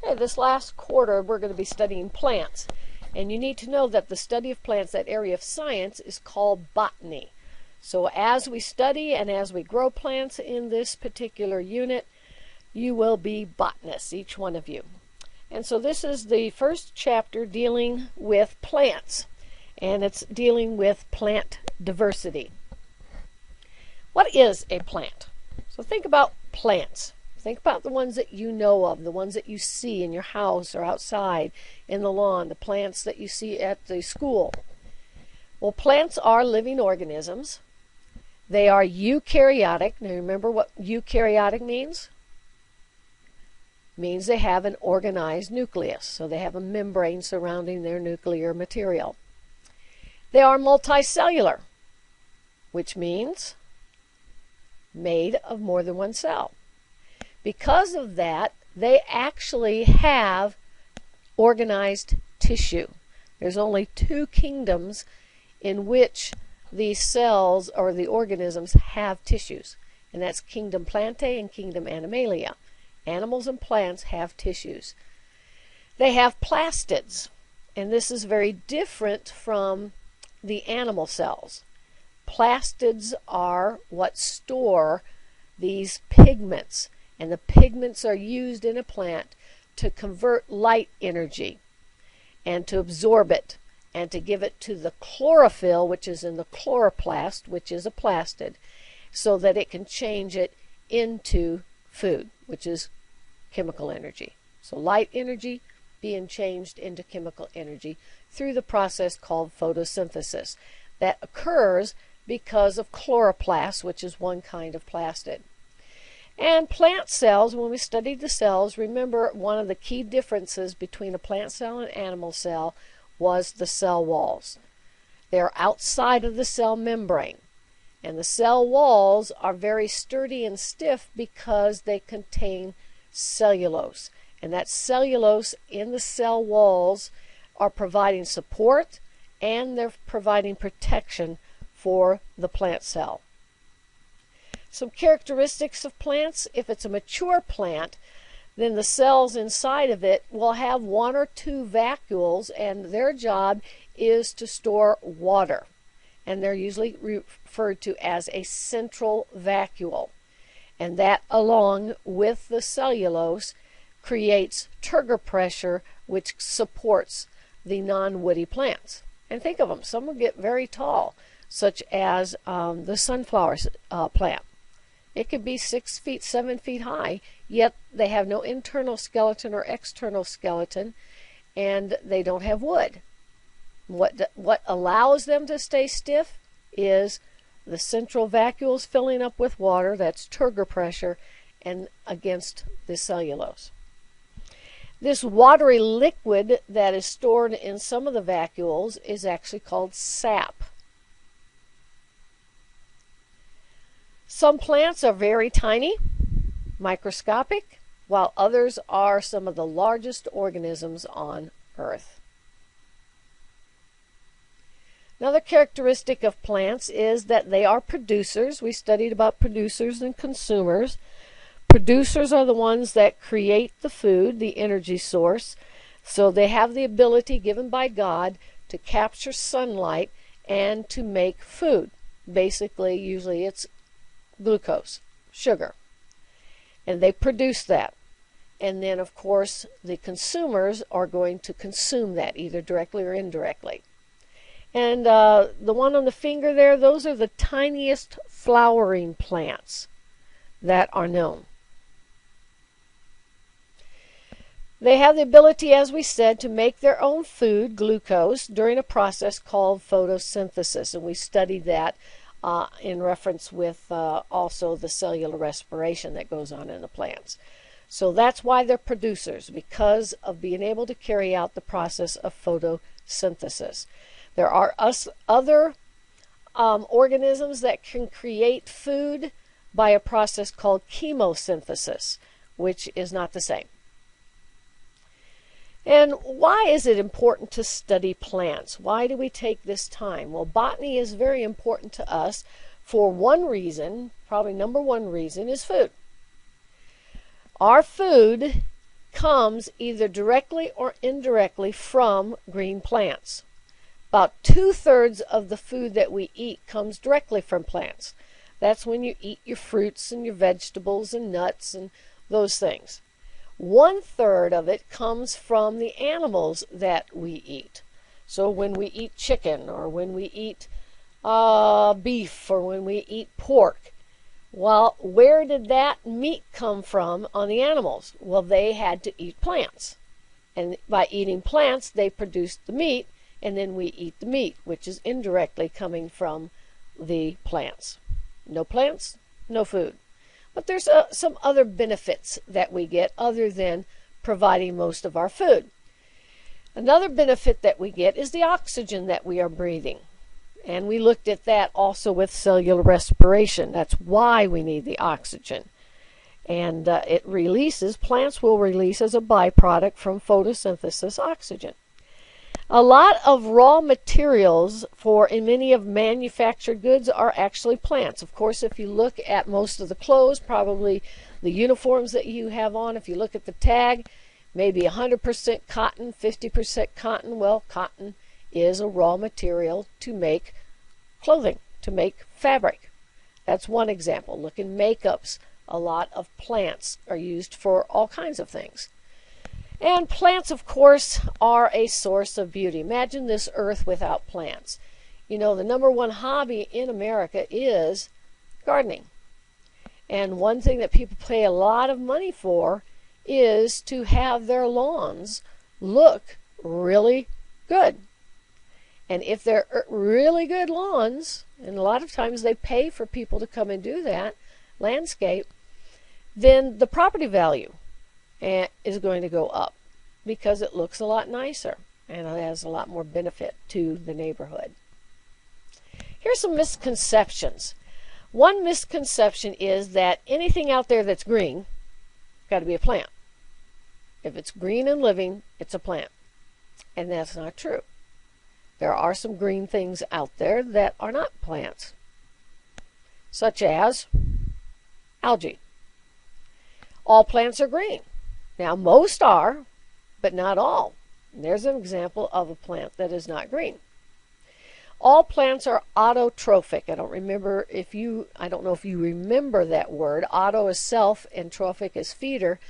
Okay, this last quarter we're going to be studying plants. And you need to know that the study of plants, that area of science, is called botany. So as we study and as we grow plants in this particular unit, you will be botanists, each one of you. And so this is the first chapter dealing with plants. And it's dealing with plant diversity. What is a plant? So think about plants. Think about the ones that you know of, the ones that you see in your house or outside, in the lawn, the plants that you see at the school. Well, plants are living organisms. They are eukaryotic. Now remember what eukaryotic means? It means they have an organized nucleus. So they have a membrane surrounding their nuclear material. They are multicellular, which means made of more than one cell. Because of that, they actually have organized tissue. There's only two kingdoms in which these cells or the organisms have tissues, and that's kingdom Plantae and kingdom Animalia. Animals and plants have tissues. They have plastids, and this is very different from the animal cells. Plastids are what store these pigments. And the pigments are used in a plant to convert light energy and to absorb it and to give it to the chlorophyll, which is in the chloroplast, which is a plastid, so that it can change it into food, which is chemical energy. So light energy being changed into chemical energy through the process called photosynthesis. That occurs because of chloroplast, which is one kind of plastid. And plant cells, when we studied the cells, remember one of the key differences between a plant cell and animal cell was the cell walls. They're outside of the cell membrane. And the cell walls are very sturdy and stiff because they contain cellulose. And that cellulose in the cell walls are providing support and they're providing protection for the plant cell. Some characteristics of plants: if it's a mature plant, then the cells inside of it will have one or two vacuoles, and their job is to store water. And they're usually referred to as a central vacuole. And that, along with the cellulose, creates turgor pressure, which supports the non-woody plants. And think of them. Some will get very tall, such as the sunflower plant. It could be 6 feet, 7 feet high, yet they have no internal skeleton or external skeleton, and they don't have wood. What allows them to stay stiff is the central vacuoles filling up with water, that's turgor pressure, and against the cellulose. This watery liquid that is stored in some of the vacuoles is actually called sap. Some plants are very tiny, microscopic, while others are some of the largest organisms on Earth. Another characteristic of plants is that they are producers. We studied about producers and consumers. Producers are the ones that create the food, the energy source. So they have the ability given by God to capture sunlight and to make food. Basically, usually it's glucose, sugar, and they produce that. And then, of course, the consumers are going to consume that either directly or indirectly. And the one on the finger there, those are the tiniest flowering plants that are known. They have the ability, as we said, to make their own food, glucose, during a process called photosynthesis, and we studied that in reference with also the cellular respiration that goes on in the plants. So that's why they're producers, because of being able to carry out the process of photosynthesis. There are other organisms that can create food by a process called chemosynthesis, which is not the same. And why is it important to study plants? Why do we take this time? Well, botany is very important to us for one reason, probably number one reason, is food. Our food comes either directly or indirectly from green plants. About 2/3 of the food that we eat comes directly from plants. That's when you eat your fruits and your vegetables and nuts and those things. 1/3 of it comes from the animals that we eat. So when we eat chicken, or when we eat beef, or when we eat pork, well, where did that meat come from on the animals? Well, they had to eat plants. And by eating plants, they produced the meat, and then we eat the meat, which is indirectly coming from the plants. No plants, no food. But there's some other benefits that we get other than providing most of our food. Another benefit that we get is the oxygen that we are breathing. And we looked at that also with cellular respiration. That's why we need the oxygen. And plants will release as a byproduct from photosynthesis oxygen. A lot of raw materials in many of manufactured goods are actually plants. Of course, if you look at most of the clothes, probably the uniforms that you have on, if you look at the tag, maybe 100% cotton, 50% cotton. Well, cotton is a raw material to make clothing, to make fabric. That's one example. Look in makeups. A lot of plants are used for all kinds of things. And plants, of course, are a source of beauty. Imagine this earth without plants. You know, the #1 hobby in America is gardening. And one thing that people pay a lot of money for is to have their lawns look really good. And if they're really good lawns, and a lot of times they pay for people to come and do that, landscape, then the property value is going to go up because it looks a lot nicer and it has a lot more benefit to the neighborhood. Here's some misconceptions. One misconception is that anything out there that's green got to be a plant. If it's green and living, it's a plant. And that's not true. There are some green things out there that are not plants, such as algae. All plants are green. Now, most are, but not all. And there's an example of a plant that is not green. All plants are autotrophic. I don't know if you remember that word. Auto is self and trophic is feeder.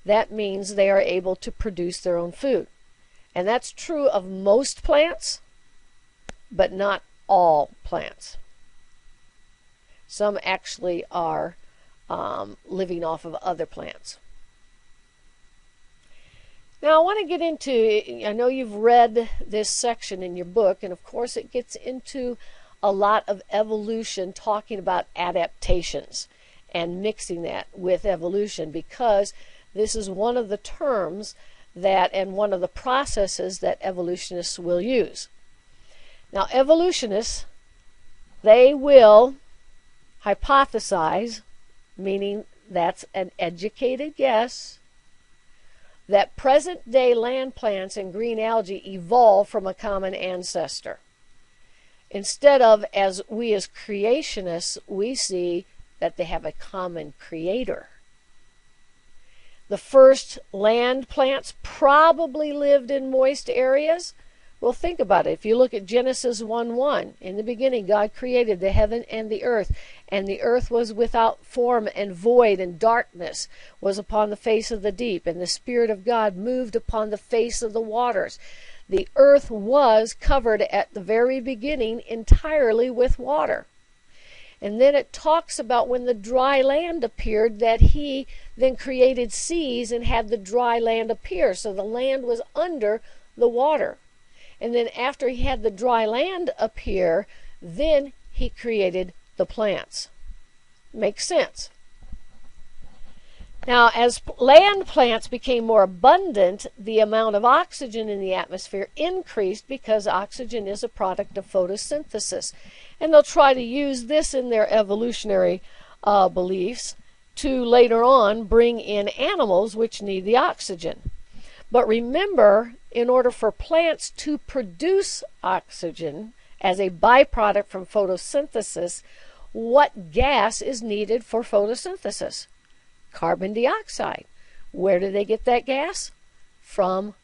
That means they are able to produce their own food. And that's true of most plants, but not all plants. Some actually are living off of other plants. Now I want to get into, I know you've read this section in your book, and of course it gets into a lot of evolution, talking about adaptations and mixing that with evolution, because this is one of the terms and one of the processes that evolutionists will use. Now evolutionists, they will hypothesize, meaning that's an educated guess, that present-day land plants and green algae evolved from a common ancestor. Instead of, as we as creationists, we see that they have a common creator. The first land plants probably lived in moist areas. Well, think about it. If you look at Genesis 1:1, in the beginning God created the heaven and the earth was without form and void, and darkness was upon the face of the deep, and the Spirit of God moved upon the face of the waters. The earth was covered at the very beginning entirely with water. And then it talks about when the dry land appeared, that he then created seas and had the dry land appear. So the land was under the water. And then after he had the dry land appear, then he created the plants. Makes sense. Now, as land plants became more abundant, the amount of oxygen in the atmosphere increased, because oxygen is a product of photosynthesis. And they'll try to use this in their evolutionary beliefs to later on bring in animals which need the oxygen. But remember, in order for plants to produce oxygen as a byproduct from photosynthesis, what gas is needed for photosynthesis? Carbon dioxide. Where do they get that gas? From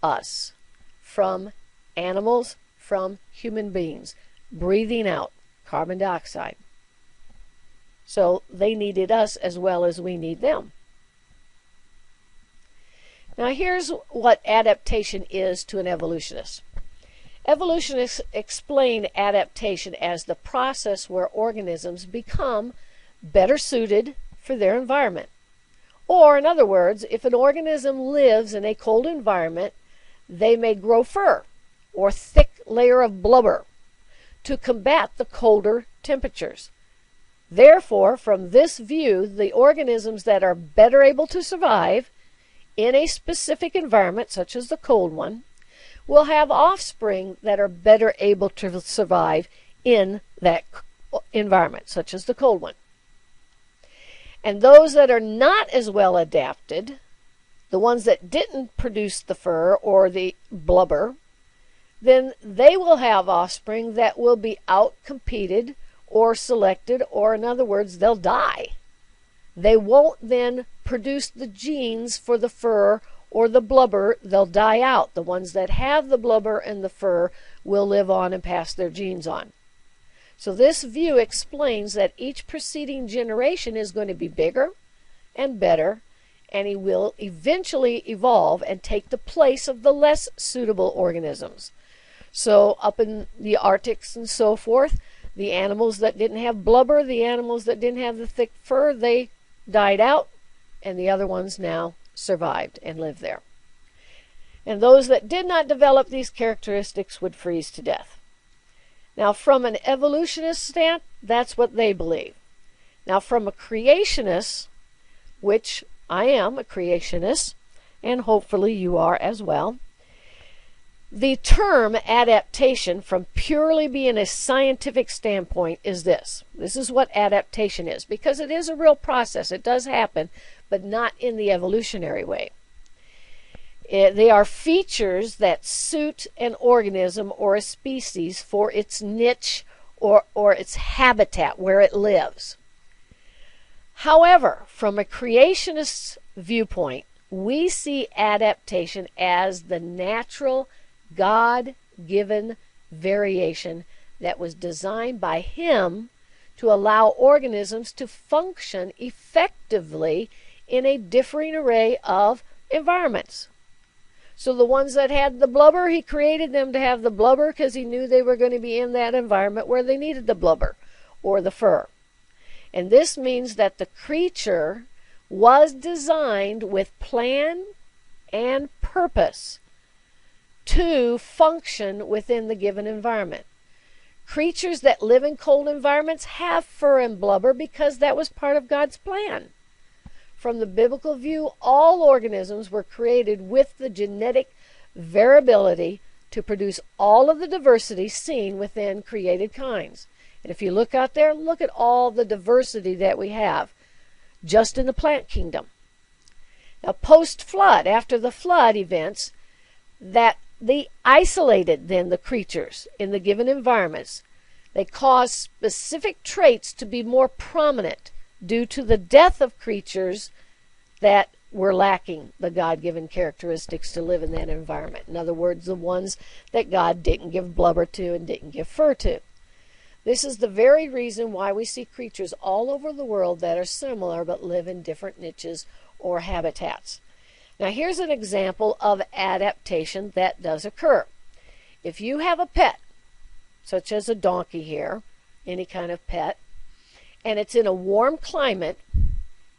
us, from animals, from human beings, breathing out carbon dioxide. So they needed us as well as we need them. Now here's what adaptation is to an evolutionist. Evolutionists explain adaptation as the process where organisms become better suited for their environment. Or, in other words, if an organism lives in a cold environment, they may grow fur or thick layer of blubber to combat the colder temperatures. Therefore, from this view, the organisms that are better able to survive in a specific environment, such as the cold one, will have offspring that are better able to survive in that environment, such as the cold one. And those that are not as well adapted, the ones that didn't produce the fur or the blubber, then they will have offspring that will be outcompeted or selected, or in other words, they'll die. They won't then produce the genes for the fur or the blubber. They'll die out. The ones that have the blubber and the fur will live on and pass their genes on. So this view explains that each preceding generation is going to be bigger and better, and he will eventually evolve and take the place of the less suitable organisms. So up in the Arctics and so forth, the animals that didn't have blubber, the animals that didn't have the thick fur, they died out, and the other ones now survived and lived there. And those that did not develop these characteristics would freeze to death. Now, from an evolutionist stance, that's what they believe. Now, from a creationist, which I am a creationist, and hopefully you are as well, the term adaptation, from purely being a scientific standpoint, is this. This is what adaptation is, because it is a real process. It does happen, but not in the evolutionary way. They are features that suit an organism or a species for its niche or its habitat where it lives. However, from a creationist viewpoint, we see adaptation as the natural, God-given variation that was designed by Him to allow organisms to function effectively in a differing array of environments. So the ones that had the blubber, He created them to have the blubber because He knew they were going to be in that environment where they needed the blubber or the fur. And this means that the creature was designed with plan and purpose to function within the given environment. Creatures that live in cold environments have fur and blubber because that was part of God's plan. From the biblical view, all organisms were created with the genetic variability to produce all of the diversity seen within created kinds. And if you look out there, look at all the diversity that we have just in the plant kingdom. Now, post-flood, after the flood events, that they isolated then the creatures in the given environments. They caused specific traits to be more prominent due to the death of creatures that were lacking the God-given characteristics to live in that environment. In other words, the ones that God didn't give blubber to and didn't give fur to. This is the very reason why we see creatures all over the world that are similar but live in different niches or habitats. Now here's an example of adaptation that does occur. If you have a pet, such as a donkey here, any kind of pet, and it's in a warm climate,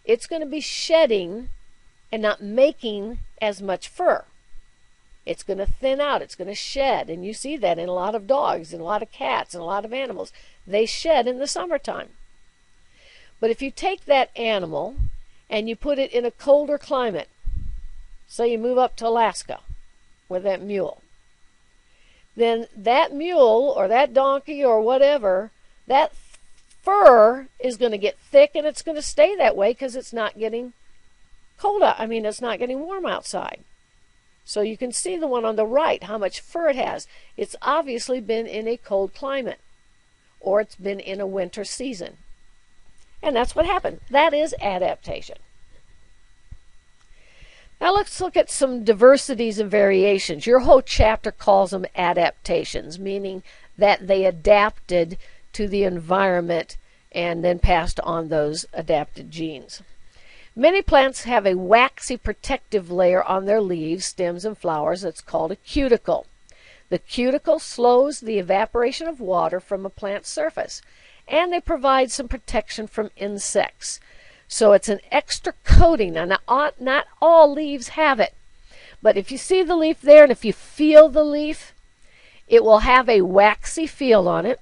it's going to be shedding and not making as much fur. It's going to thin out, it's going to shed, and you see that in a lot of dogs and a lot of cats and a lot of animals. They shed in the summertime. But if you take that animal and you put it in a colder climate, say you move up to Alaska with that mule, then that mule or that donkey or whatever, that fur is going to get thick, and it's going to stay that way because it's not getting cold out. It's not getting warm outside. So you can see the one on the right, how much fur it has. It's obviously been in a cold climate, or it's been in a winter season. And that's what happened. That is adaptation. Now let's look at some diversities and variations. Your whole chapter calls them adaptations, meaning that they adapted to the environment and then passed on those adapted genes. Many plants have a waxy protective layer on their leaves, stems, and flowers that's called a cuticle. The cuticle slows the evaporation of water from a plant's surface, and they provide some protection from insects. So it's an extra coating. Now, not all leaves have it, but if you see the leaf there and if you feel the leaf, it will have a waxy feel on it.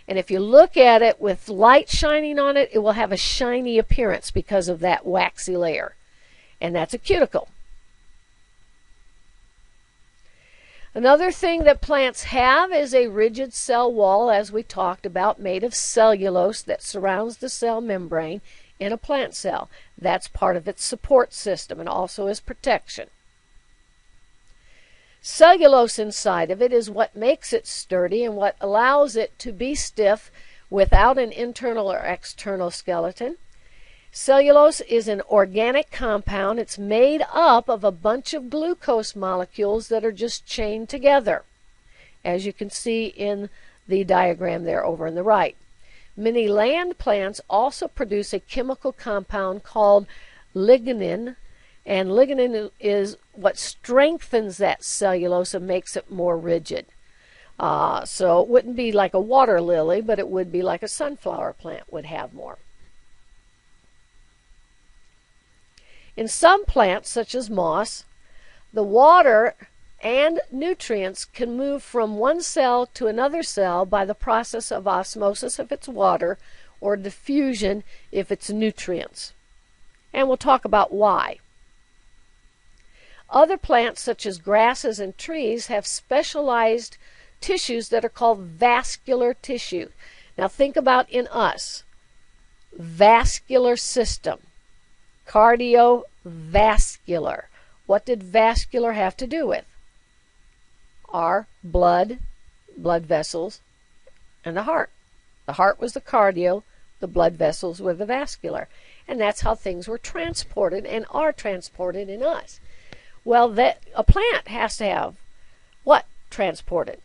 And if you look at it with light shining on it, it will have a shiny appearance because of that waxy layer. And that's a cuticle. Another thing that plants have is a rigid cell wall, as we talked about, made of cellulose that surrounds the cell membrane in a plant cell. That's part of its support system and also is protection. Cellulose inside of it is what makes it sturdy and what allows it to be stiff without an internal or external skeleton. Cellulose is an organic compound. It's made up of a bunch of glucose molecules that are just chained together, as you can see in the diagram there over on the right. Many land plants also produce a chemical compound called lignin, and lignin is what strengthens that cellulose and makes it more rigid. So it wouldn't be like a water lily, but it would be like a sunflower plant would have more. In some plants, such as moss, the water and nutrients can move from one cell to another cell by the process of osmosis if it's water or diffusion if it's nutrients. And we'll talk about why. Other plants, such as grasses and trees, have specialized tissues that are called vascular tissue. Now think about in us, vascular system. Cardiovascular. What did vascular have to do with? Our blood vessels, and the heart. The heart was the cardio, the blood vessels were the vascular. And that's how things were transported and are transported in us. Well, a plant has to have what transported?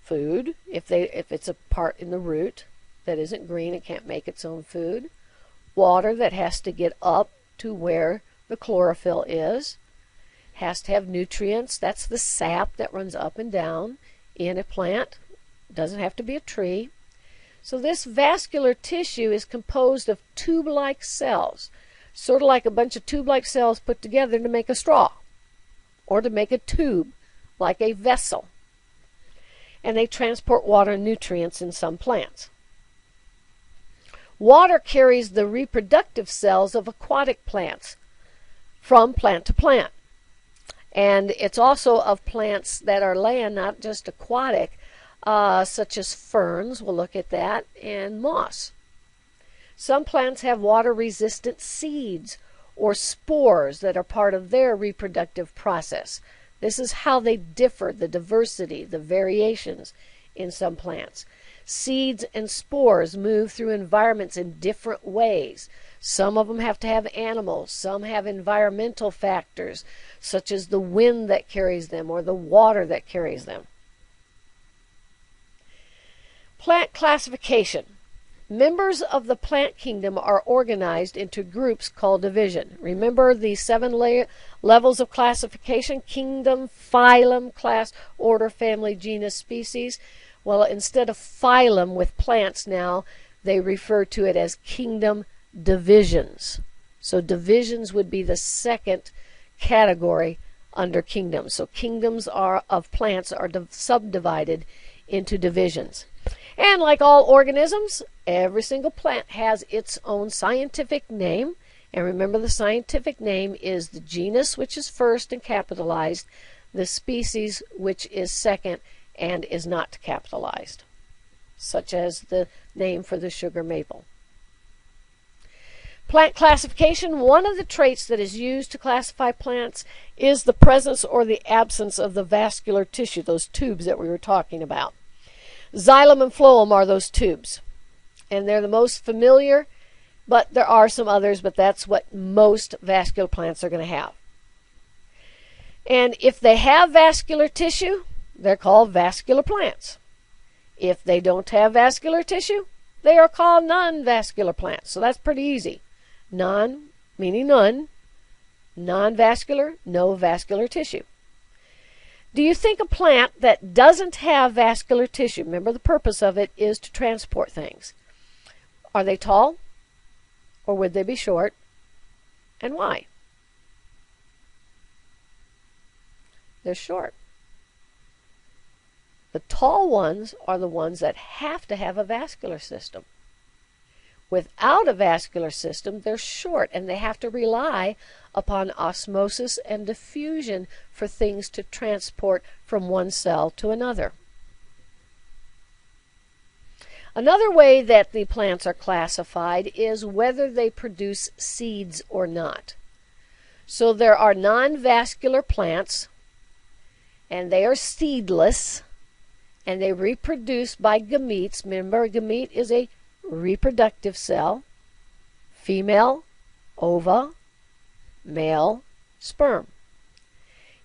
Food. If it's a part in the root that isn't green, it can't make its own food. Water that has to get up to where the chlorophyll is. Has to have nutrients. That's the sap that runs up and down in a plant. Doesn't have to be a tree. So this vascular tissue is composed of tube-like cells, sort of like a bunch of tube-like cells put together to make a straw or to make a tube, like a vessel. And they transport water and nutrients in some plants. Water carries the reproductive cells of aquatic plants from plant to plant. And it's also of plants that are land, not just aquatic, such as ferns, we'll look at that, and moss. Some plants have water-resistant seeds or spores that are part of their reproductive process. This is how they differ, the diversity, the variations in some plants. Seeds and spores move through environments in different ways. Some of them have to have animals. Some have environmental factors, such as the wind that carries them or the water that carries them. Plant classification. Members of the plant kingdom are organized into groups called division. Remember the 7 levels of classification: kingdom, phylum, class, order, family, genus, species. Well, instead of phylum with plants now, they refer to it as kingdom divisions. So divisions would be the second category under kingdoms. So kingdoms of plants are subdivided into divisions. And like all organisms, every single plant has its own scientific name. And remember, the scientific name is the genus, which is first and capitalized, the species, which is second and is not capitalized, such as the name for the sugar maple. Plant classification. One of the traits that is used to classify plants is the presence or the absence of the vascular tissue, those tubes that we were talking about. Xylem and phloem are those tubes, and they're the most familiar But there are some others, but that's what most vascular plants are going to have. And if they have vascular tissue, they're called vascular plants. If they don't have vascular tissue, they are called non-vascular plants. So that's pretty easy. Non, meaning none. Non-vascular, no vascular tissue. Do you think a plant that doesn't have vascular tissue, remember the purpose of it is to transport things, are they tall or would they be short, and why? They're short. The tall ones are the ones that have to have a vascular system. Without a vascular system, they're short, and they have to rely upon osmosis and diffusion for things to transport from one cell to another. Another way that the plants are classified is whether they produce seeds or not. So there are non-vascular plants, and they are seedless, and they reproduce by gametes. Remember, a gamete is a reproductive cell. Female, ova, male, sperm.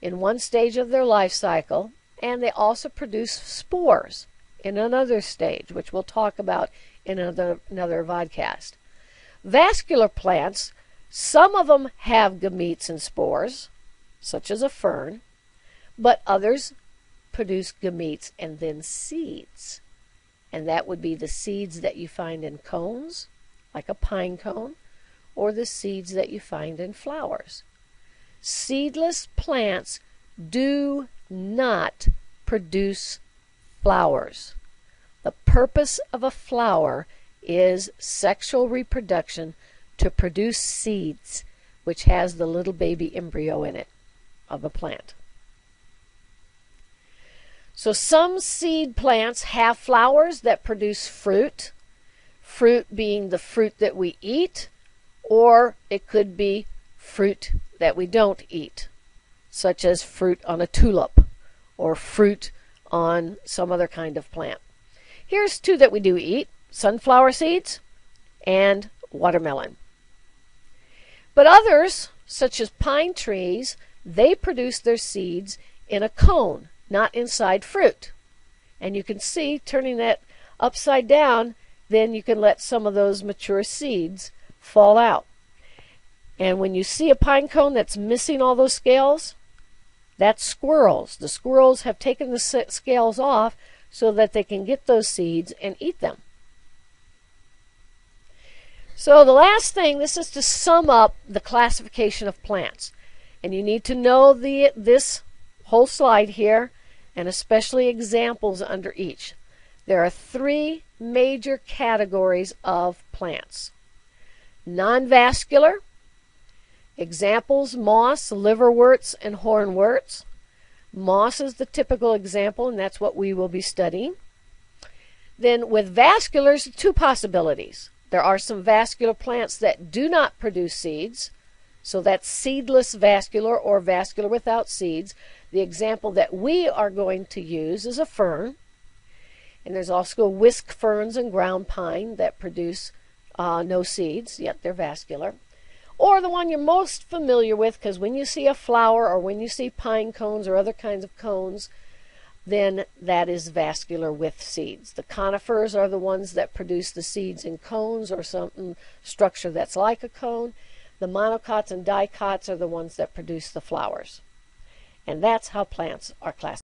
In one stage of their life cycle, and they also produce spores in another stage, which we'll talk about in another vodcast. Vascular plants, some of them have gametes and spores, such as a fern, but others produce gametes and then seeds. And that would be the seeds that you find in cones, like a pine cone, or the seeds that you find in flowers. Seedless plants do not produce flowers. The purpose of a flower is sexual reproduction to produce seeds, which has the little baby embryo in it of a plant. So some seed plants have flowers that produce fruit, fruit being the fruit that we eat, or it could be fruit that we don't eat, such as fruit on a tulip or fruit on some other kind of plant. Here's two that we do eat: sunflower seeds and watermelon. But others, such as pine trees, they produce their seeds in a cone, not inside fruit. And you can see, turning that upside down, then you can let some of those mature seeds fall out. And when you see a pine cone that's missing all those scales, that's squirrels. The squirrels have taken the scales off so that they can get those seeds and eat them. So the last thing, this is to sum up the classification of plants. And you need to know this whole slide here, and especially examples under each. There are three major categories of plants. Non-vascular, examples: moss, liverworts, and hornworts. Moss is the typical example, and that's what we will be studying. Then with vasculars, two possibilities. There are some vascular plants that do not produce seeds, so that's seedless vascular or vascular without seeds. The example that we are going to use is a fern. And there's also whisk ferns and ground pine that produce no seeds, yet they're vascular. Or the one you're most familiar with, because when you see a flower or when you see pine cones or other kinds of cones, then that is vascular with seeds. The conifers are the ones that produce the seeds in cones or some structure that's like a cone. The monocots and dicots are the ones that produce the flowers. And that's how plants are classified.